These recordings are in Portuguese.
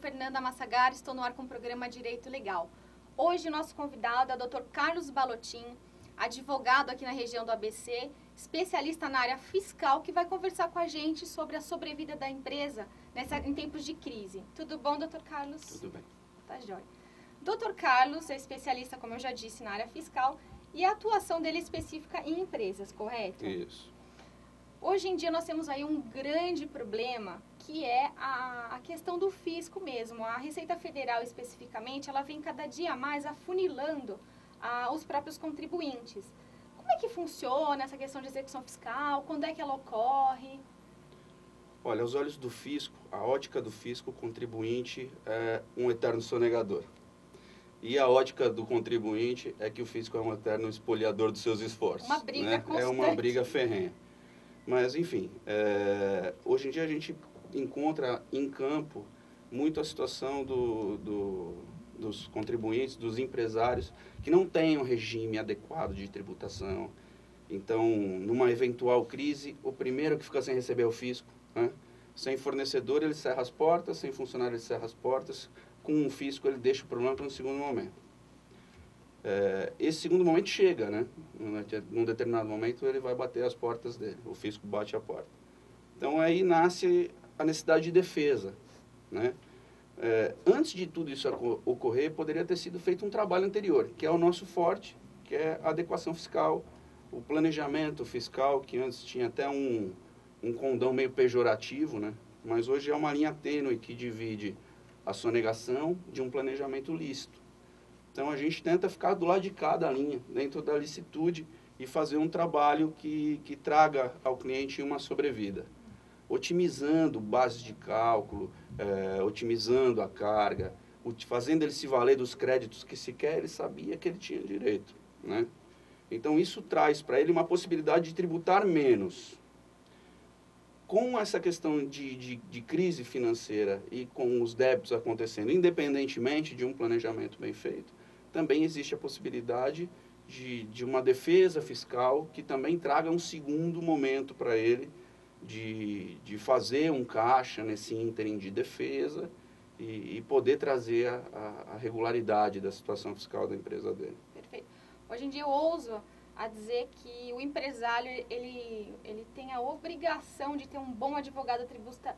Fernanda Massagar, estou no ar com o programa Direito Legal. Hoje, nosso convidado é o Dr. Carlos Balottin, advogado aqui na região do ABC, especialista na área fiscal, que vai conversar com a gente sobre a sobrevida da empresa em tempos de crise. Tudo bom, Dr. Carlos? Tudo bem. Tá jóia. Dr. Carlos é especialista, como eu já disse, na área fiscal e a atuação dele é específica em empresas, correto? Isso. Hoje em dia nós temos aí um grande problema, que é a questão do fisco mesmo. A Receita Federal, especificamente, ela vem cada dia mais afunilando os próprios contribuintes. Como é que funciona essa questão de execução fiscal? Quando é que ela ocorre? Olha, aos olhos do fisco, a ótica do fisco, o contribuinte é um eterno sonegador. E a ótica do contribuinte é que o fisco é um eterno espoliador dos seus esforços. Uma briga né? constante. É uma briga ferrenha. Mas, enfim, hoje em dia a gente encontra em campo muito a situação dos contribuintes, dos empresários, que não têm um regime adequado de tributação. Então, numa eventual crise, o primeiro que fica sem receber é o fisco. Né? Sem fornecedor, ele cerra as portas, sem funcionário, ele cerra as portas. Com o fisco, ele deixa o problema para um segundo momento. Esse segundo momento chega, né? Num determinado momento, ele vai bater as portas dele. O fisco bate a porta. Então, aí nasce a necessidade de defesa, né? Antes de tudo isso ocorrer, poderia ter sido feito um trabalho anterior, que é o nosso forte, que é a adequação fiscal, o planejamento fiscal, que antes tinha até um condão meio pejorativo, né? Mas hoje é uma linha tênue que divide a sonegação de um planejamento lícito. Então, a gente tenta ficar do lado de cada linha, dentro da licitude, e fazer um trabalho que traga ao cliente uma sobrevida. Otimizando bases de cálculo, otimizando a carga, fazendo ele se valer dos créditos que sequer ele sabia que ele tinha direito. Né? Então, isso traz para ele uma possibilidade de tributar menos. Com essa questão de crise financeira e com os débitos acontecendo, independentemente de um planejamento bem feito, também existe a possibilidade de uma defesa fiscal que também traga um segundo momento para ele de fazer um caixa nesse ínterim de defesa e poder trazer a regularidade da situação fiscal da empresa dele. Perfeito. Hoje em dia eu ouso a dizer que o empresário ele tem a obrigação de ter um bom advogado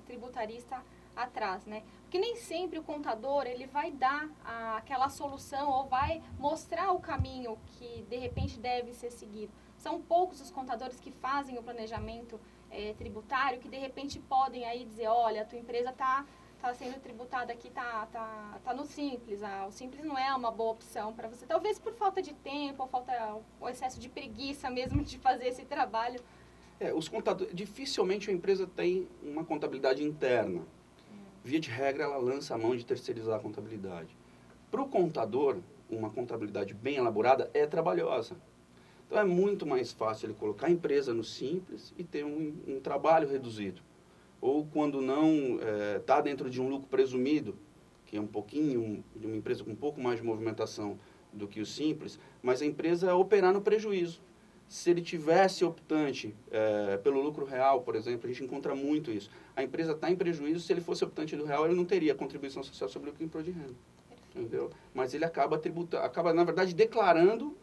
tributarista atrás, né? Porque nem sempre o contador ele vai dar aquela solução ou vai mostrar o caminho que de repente deve ser seguido. São poucos os contadores que fazem o planejamento tributário que de repente podem aí dizer, olha, a tua empresa tá sendo tributada aqui, tá no Simples. O Simples não é uma boa opção para você. Talvez por falta de tempo, ou excesso de preguiça mesmo de fazer esse trabalho. Os contadores, dificilmente a empresa tem uma contabilidade interna. Via de regra, ela lança a mão de terceirizar a contabilidade. Para o contador, uma contabilidade bem elaborada é trabalhosa. Então, é muito mais fácil ele colocar a empresa no Simples e ter um trabalho reduzido. Ou quando não está dentro de um lucro presumido, que é um pouquinho, de uma empresa com um pouco mais de movimentação do que o Simples, mas a empresa operar no prejuízo. Se ele tivesse optante pelo lucro real, por exemplo, a gente encontra muito isso. A empresa está em prejuízo, se ele fosse optante do real, ele não teria contribuição social sobre o lucro e imposto de renda. Entendeu? Mas ele acaba na verdade, declarando,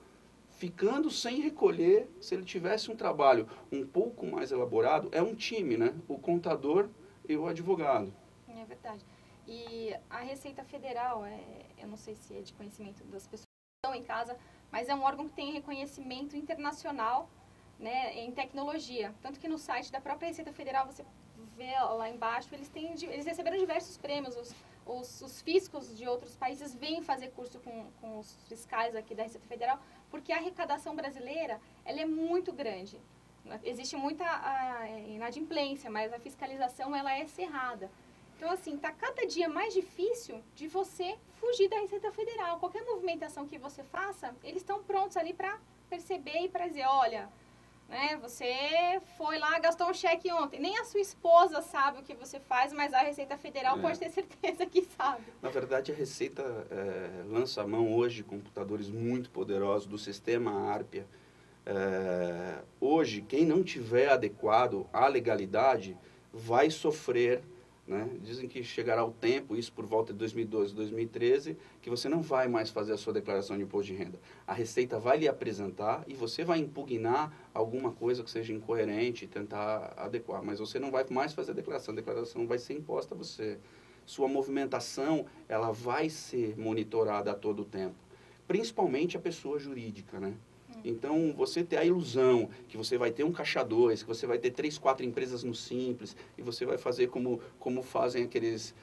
ficando sem recolher. Se ele tivesse um trabalho um pouco mais elaborado, é um time, né? O contador e o advogado. É verdade. E a Receita Federal, eu não sei se é de conhecimento das pessoas que estão em casa, mas é um órgão que tem reconhecimento internacional, né, em tecnologia. Tanto que no site da própria Receita Federal, você vê lá embaixo, eles receberam diversos prêmios. Os fiscos de outros países vêm fazer curso com os fiscais aqui da Receita Federal, porque a arrecadação brasileira ela é muito grande. Existe muita inadimplência, mas a fiscalização ela é cerrada. Então, assim, está cada dia mais difícil de você fugir da Receita Federal. Qualquer movimentação que você faça, eles estão prontos ali para perceber e para dizer, olha, né, você foi lá, gastou um cheque ontem. Nem a sua esposa sabe o que você faz, mas a Receita Federal pode ter certeza que sabe. Na verdade, a Receita lança a mão hoje de computadores muito poderosos do sistema Arpia. Hoje, quem não tiver adequado à legalidade vai sofrer né? Dizem que chegará o tempo, isso por volta de 2012, 2013, que você não vai mais fazer a sua declaração de imposto de renda. A Receita vai lhe apresentar e você vai impugnar alguma coisa que seja incoerente, tentar adequar, mas você não vai mais fazer a declaração vai ser imposta a você. Sua movimentação, ela vai ser monitorada a todo tempo, principalmente a pessoa jurídica, né? Então, você ter a ilusão que você vai ter um caixa 2, que você vai ter 3, 4 empresas no Simples, e você vai fazer como fazem aqueles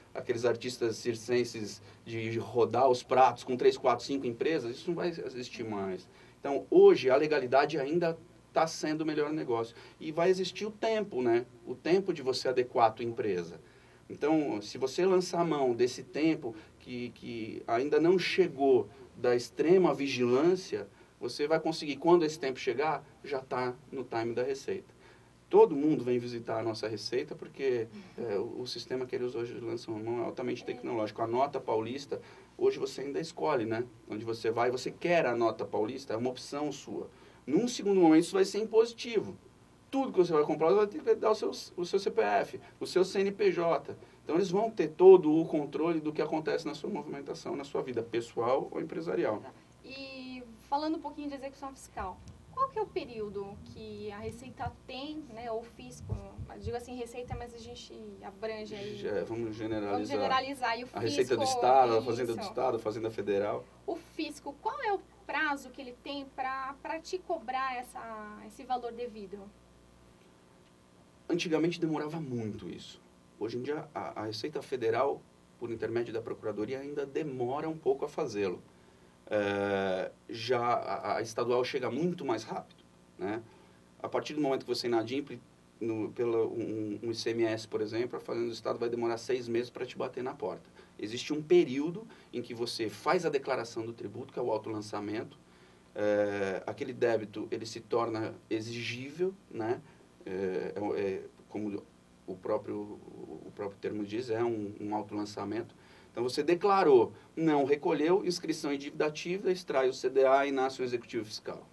artistas circenses de rodar os pratos com 3, 4, 5 empresas, isso não vai existir mais. Então, hoje, a legalidade ainda está sendo o melhor negócio. E vai existir o tempo, né? O tempo de você adequar a tua empresa. Então, se você lançar a mão desse tempo que ainda não chegou da extrema vigilância, você vai conseguir, quando esse tempo chegar, já está no time da Receita. Todo mundo vem visitar a nossa Receita porque o sistema que eles hoje lançam a mão é altamente tecnológico. A nota paulista, hoje você ainda escolhe, né? Onde você vai, você quer a nota paulista, é uma opção sua. Num segundo momento, isso vai ser impositivo. Tudo que você vai comprar, você vai ter que dar o seu CPF, o seu CNPJ. Então, eles vão ter todo o controle do que acontece na sua movimentação, na sua vida pessoal ou empresarial. E falando um pouquinho de execução fiscal, qual que é o período que a Receita tem, né, ou o fisco, digo assim Receita, mas a gente abrange aí. Vamos generalizar. Vamos generalizar. E o fisco, a Receita do Estado, a Fazenda do Estado, a Fazenda Federal. O fisco, qual é o prazo que ele tem para te cobrar esse valor devido? Antigamente demorava muito isso. Hoje em dia, a Receita Federal, por intermédio da Procuradoria, ainda demora um pouco a fazê-lo. Já a estadual chega muito mais rápido, né? A partir do momento que você inadimple um ICMS, por exemplo, a Fazenda do Estado vai demorar 6 meses para te bater na porta. Existe um período em que você faz a declaração do tributo, que é o autolançamento. Aquele débito ele se torna exigível, né? Como o próprio termo diz, é um autolançamento. Então, você declarou, não recolheu, inscrição em dívida ativa, extrai o CDA e nasce o executivo fiscal.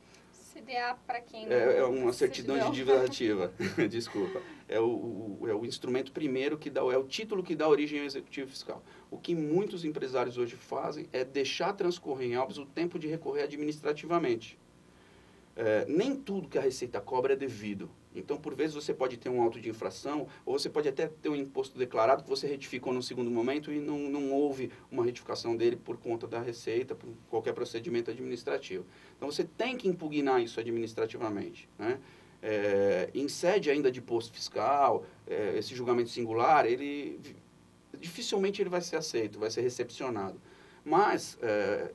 CDA, para quem não... É uma certidão de dívida ativa, desculpa. É o instrumento primeiro que dá, é o título que dá origem ao executivo fiscal. O que muitos empresários hoje fazem é deixar transcorrer em autos o tempo de recorrer administrativamente. Nem tudo que a Receita cobra é devido. Então, por vezes, você pode ter um auto de infração, ou você pode até ter um imposto declarado que você retificou no segundo momento e não houve uma retificação dele por conta da Receita, por qualquer procedimento administrativo. Então, você tem que impugnar isso administrativamente, né? Em sede ainda de posto fiscal, esse julgamento singular, dificilmente ele vai ser aceito, vai ser recepcionado. Mas,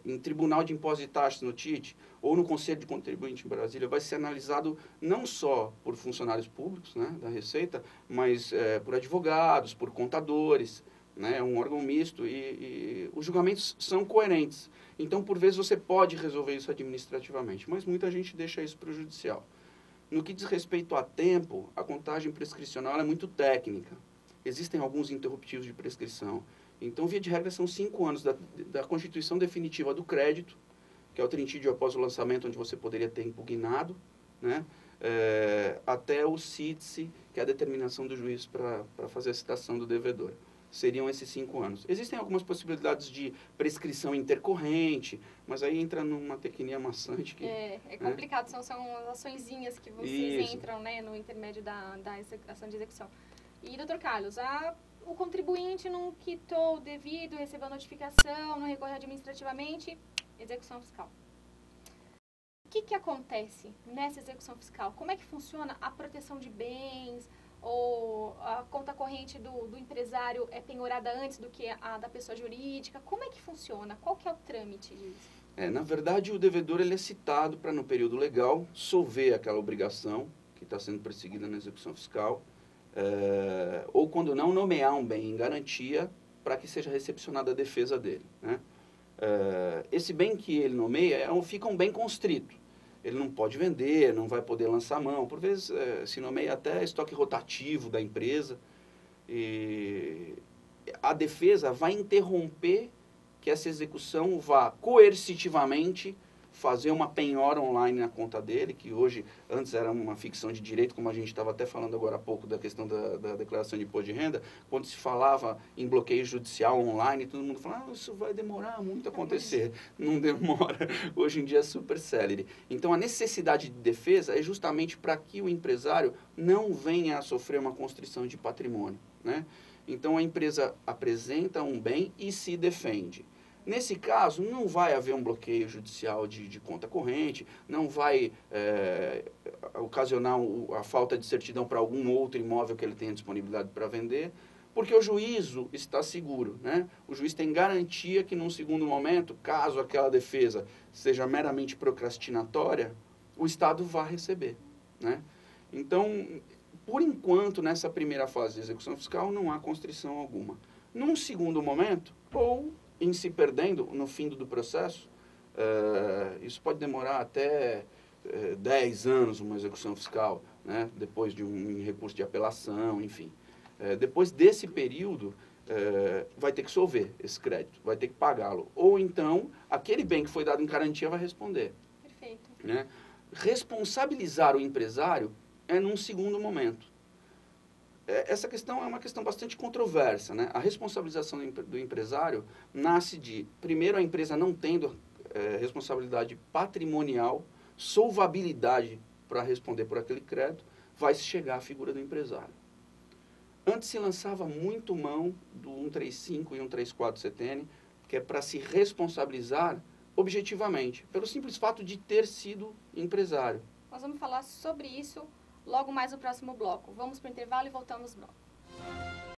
em Tribunal de Impostos e Taxas no TIT, ou no Conselho de Contribuinte em Brasília, vai ser analisado não só por funcionários públicos, né, da Receita, mas por advogados, por contadores, né, é um órgão misto, e os julgamentos são coerentes. Então, por vezes, você pode resolver isso administrativamente, mas muita gente deixa isso para o judicial. No que diz respeito a tempo, a contagem prescricional é muito técnica. Existem alguns interruptivos de prescrição. Então, via de regra, são 5 anos da constituição definitiva do crédito, que é o trintídio após o lançamento, onde você poderia ter impugnado, né? Até o CITSE, que é a determinação do juiz para fazer a citação do devedor. Seriam esses 5 anos. Existem algumas possibilidades de prescrição intercorrente, mas aí entra numa tecnia maçante. É complicado, né? São as açõezinhas que vocês entram, né, no intermédio da ação de execução. E, doutor Carlos, o contribuinte não quitou o devido, recebeu a notificação, não recorreu administrativamente, execução fiscal. O que acontece nessa execução fiscal? Como é que funciona a proteção de bens? Ou a conta corrente do empresário é penhorada antes do que a da pessoa jurídica? Como é que funciona? Qual que é o trâmite disso? Na verdade, o devedor ele é citado para, no período legal, solver aquela obrigação que está sendo perseguida na execução fiscal, ou, quando não, nomear um bem em garantia para que seja recepcionada a defesa dele, né? Esse bem que ele nomeia fica um bem constrito. Ele não pode vender, não vai poder lançar mão. Por vezes, se nomeia até estoque rotativo da empresa. E a defesa vai interromper que essa execução vá coercitivamente fazer uma penhora online na conta dele, que hoje, antes era uma ficção de direito, como a gente estava até falando agora há pouco da questão da declaração de imposto de renda, quando se falava em bloqueio judicial online, todo mundo falava, isso vai demorar muito a acontecer. Não demora. Hoje em dia é super célere. Então, a necessidade de defesa é justamente para que o empresário não venha a sofrer uma constrição de patrimônio, né? Então, a empresa apresenta um bem e se defende. Nesse caso, não vai haver um bloqueio judicial de conta corrente, não vai ocasionar a falta de certidão para algum outro imóvel que ele tenha disponibilidade para vender, porque o juízo está seguro, né? O juiz tem garantia que, num segundo momento, caso aquela defesa seja meramente procrastinatória, o Estado vai receber, né? Então, por enquanto, nessa primeira fase de execução fiscal, não há constrição alguma. Num segundo momento, ou em se perdendo no fim do processo, isso pode demorar até 10 anos uma execução fiscal, né? Depois de um recurso de apelação, enfim. Depois desse período, vai ter que solver esse crédito, vai ter que pagá-lo. Ou então, aquele bem que foi dado em garantia vai responder. Perfeito. Né? Responsabilizar o empresário é num segundo momento. Essa questão é uma questão bastante controversa, né? A responsabilização do empresário nasce de, primeiro, a empresa não tendo responsabilidade patrimonial, solvabilidade para responder por aquele crédito, vai se chegar à figura do empresário. Antes se lançava muito mão do 135 e 134 CTN, que é para se responsabilizar objetivamente, pelo simples fato de ter sido empresário. Nós vamos falar sobre isso logo mais no próximo bloco. Vamos para o intervalo e voltamos no bloco.